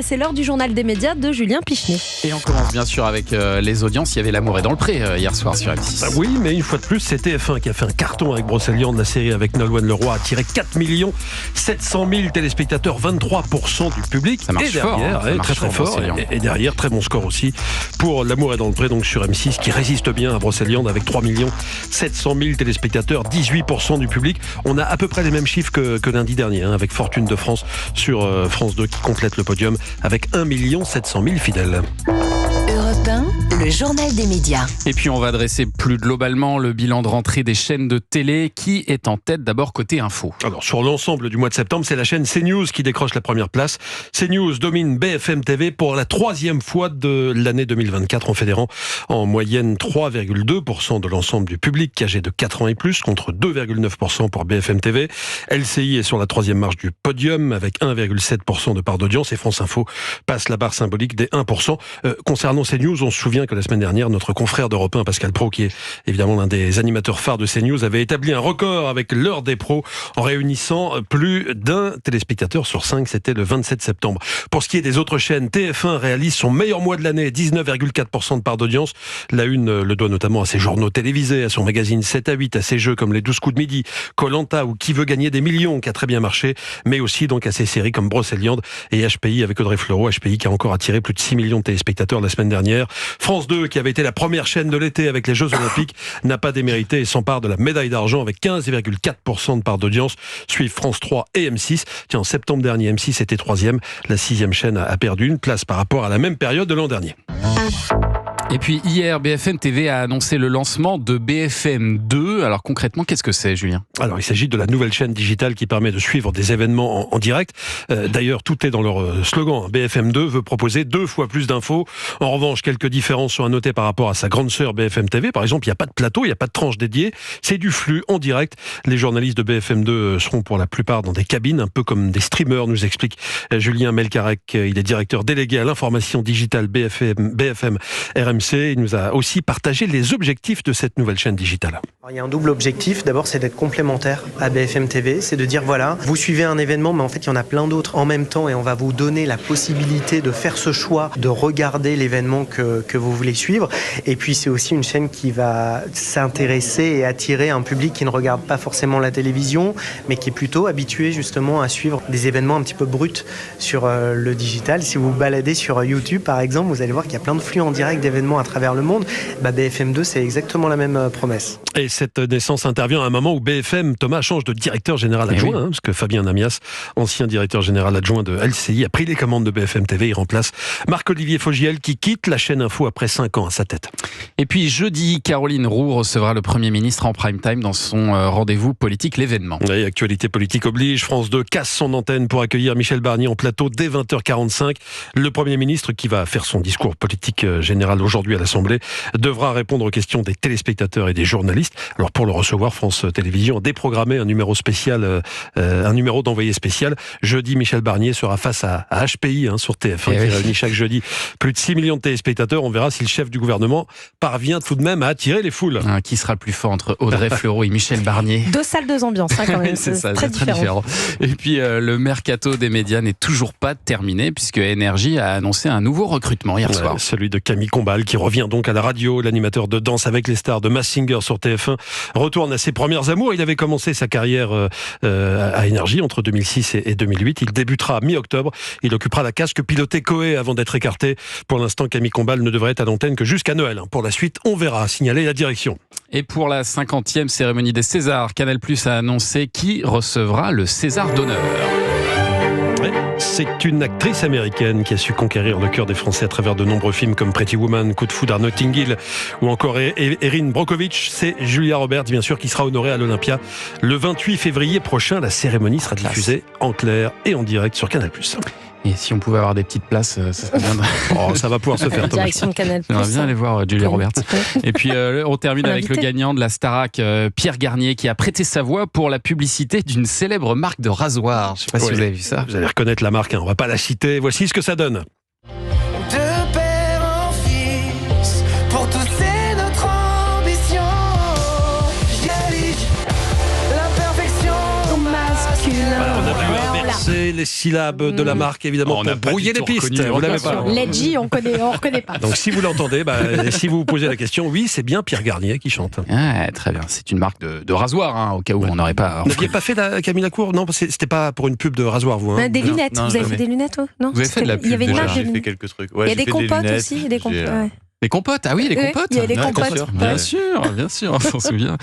C'est l'heure du journal des médias de Julien Pichenet. Et on commence bien sûr avec les audiences. Il y avait L'amour est dans le pré hier soir sur M6. Oui, mais une fois de plus, c'est TF1 qui a fait un carton avec Brocéliande. La série avec Nolwenn Leroy a attiré 4 700 000 téléspectateurs, 23% du public. Ça marche et derrière, fort, hein, très fort. Et derrière, très bon score aussi pour L'amour est dans le pré, donc sur M6, qui résiste bien à Brocéliande avec 3 700 000 téléspectateurs, 18% du public. On a à peu près les mêmes chiffres que lundi dernier, avec Fortune de France sur France 2 qui complète le podium avec 1 700 000 fidèles. Europe 1, le journal des médias. Et puis on va dresser plus globalement le bilan de rentrée des chaînes de télé. Qui est en tête d'abord côté info? Alors sur l'ensemble du mois de septembre, c'est la chaîne CNews qui décroche la première place. CNews domine BFM TV pour la 3e fois de l'année 2024 en fédérant en moyenne 3,2% de l'ensemble du public âgé de 4 ans et plus contre 2,9% pour BFM TV. LCI est sur la 3e marche du podium avec 1,7% de part d'audience et France Info passe la barre symbolique des 1%. Concernant CNews, on se souvient que la semaine dernière, notre confrère d'Europe 1, Pascal Praud, qui est évidemment l'un des animateurs phares de CNews, avait établi un record avec l'heure des pros en réunissant plus d'un téléspectateur sur 5. C'était le 27 septembre. Pour ce qui est des autres chaînes, TF1 réalise son meilleur mois de l'année, 19,4% de part d'audience. La Une le doit notamment à ses journaux télévisés, à son magazine 7 à 8, à ses jeux comme Les 12 coups de midi, Koh-Lanta ou Qui veut gagner des millions, qui a très bien marché, mais aussi donc à ses séries comme Brocéliande et HPI avec Audrey Fleurot. HPI qui a encore attiré plus de 6 millions de téléspectateurs la semaine dernière. France 2, qui avait été la première chaîne de l'été avec les Jeux Olympiques, n'a pas démérité et s'empare de la médaille d'argent avec 15,4% de part d'audience. Suivent France 3 et M6. Tiens, en septembre dernier, M6 était 3e. La 6e chaîne a perdu une place par rapport à la même période de l'an dernier. Et puis hier, BFM TV a annoncé le lancement de BFM 2. Alors concrètement, qu'est-ce que c'est, Julien? Alors il s'agit de la nouvelle chaîne digitale qui permet de suivre des événements en direct. D'ailleurs, tout est dans leur slogan. BFM 2 veut proposer 2 fois plus d'infos. En revanche, quelques différences sont à noter par rapport à sa grande sœur BFM TV. Par exemple, il n'y a pas de plateau, il n'y a pas de tranche dédiée. C'est du flux en direct. Les journalistes de BFM 2 seront pour la plupart dans des cabines, un peu comme des streamers, nous explique Julien Melcarec. Il est directeur délégué à l'information digitale BFM RMC. Il nous a aussi partagé les objectifs de cette nouvelle chaîne digitale. Alors, il y a un double objectif. D'abord, c'est d'être complémentaire à BFM TV. C'est de dire, voilà, vous suivez un événement, mais en fait, il y en a plein d'autres en même temps et on va vous donner la possibilité de faire ce choix, de regarder l'événement que vous voulez suivre. Et puis, c'est aussi une chaîne qui va s'intéresser et attirer un public qui ne regarde pas forcément la télévision, mais qui est plutôt habitué justement à suivre des événements un petit peu bruts sur le digital. Si vous vous baladez sur YouTube, par exemple, vous allez voir qu'il y a plein de flux en direct d'événements à travers le monde. BFM 2, c'est exactement la même promesse. Et cette naissance intervient à un moment où BFM, Thomas, change de directeur général adjoint, parce que Fabien Namias, ancien directeur général adjoint de LCI, a pris les commandes de BFM TV. Il remplace Marc-Olivier Fogiel qui quitte la chaîne Info après 5 ans à sa tête. Et puis jeudi, Caroline Roux recevra le Premier ministre en prime time dans son rendez-vous politique, l'événement. Oui, actualité politique oblige. France 2 casse son antenne pour accueillir Michel Barnier en plateau dès 20h45. Le Premier ministre, qui va faire son discours politique général aujourd'hui à l'Assemblée, devra répondre aux questions des téléspectateurs et des journalistes. Alors pour le recevoir, France Télévisions a déprogrammé un numéro spécial, un numéro d'envoyé spécial. Jeudi, Michel Barnier sera face à HPI sur TF1 qui réunit chaque jeudi plus de 6 millions de téléspectateurs. On verra si le chef du gouvernement parvient tout de même à attirer les foules. Qui sera le plus fort entre Audrey Fleurot et Michel Barnier? 2 salles, 2 ambiances, quand même. C'est ça, très différent. Et puis le mercato des médias n'est toujours pas terminé puisque Énergie a annoncé un nouveau recrutement hier soir. Celui de Camille Combal qui revient donc à la radio. L'animateur de Danse avec les stars de Masked Singer sur TF1 retourne à ses premières amours. Il avait commencé sa carrière à Énergie entre 2006 et 2008. Il débutera mi-octobre. Il occupera la casque pilotée Coé avant d'être écarté. Pour l'instant, Camille Combal ne devrait être à l'antenne que jusqu'à Noël. Pour la suite, on verra, signaler la direction. Et pour la 50e cérémonie des Césars, Canal+ a annoncé qui recevra le César d'honneur. C'est une actrice américaine qui a su conquérir le cœur des Français à travers de nombreux films comme Pretty Woman, Coup de foudre à Notting Hill ou encore Erin Brockovich. C'est Julia Roberts, bien sûr, qui sera honorée à l'Olympia le 28 février prochain. La cérémonie sera diffusée en clair et en direct sur Canal+. Et si on pouvait avoir des petites places, ça serait bien. Ça va pouvoir se faire, Thomas. Direction de Canal+. On va bien aller voir Julia Roberts. Et puis on termine avec le gagnant de la Starac, Pierre Garnier, qui a prêté sa voix pour la publicité d'une célèbre marque de rasoir. Je ne sais pas si vous avez vu ça. Vous allez reconnaître la marque, on ne va pas la citer. Voici ce que ça donne. De père en fils, pour tous c'est notre ambition. J'érige la perfection masculine. Voilà, on a vu un C'est les syllabes de la marque, évidemment, On n'a pour pas brouiller du les tout pistes. reconnu, Vous l'avez bien pas. sûr. Ledgy, on reconnaît pas. Donc si vous l'entendez, si vous vous posez la question, oui, c'est bien Pierre Garnier qui chante. Ah, très bien, c'est une marque de rasoir, hein, au cas où on n'aurait pas... Vous n'aviez pas fait Camille Lacour? Non, c'était pas pour une pub de rasoir, vous. Hein. Des lunettes, non, vous avez jamais. fait des lunettes, non? Vous avez fait de la Il y avait pub, une déjà. marque de J'ai fait lunettes. quelques trucs. Il y a des j'ai fait compotes lunettes, aussi, des compotes. j'ai, ouais. Les compotes, ah oui, les Ouais, compotes. il y a les Ouais, compotes. Bien sûr, on s'en souvient.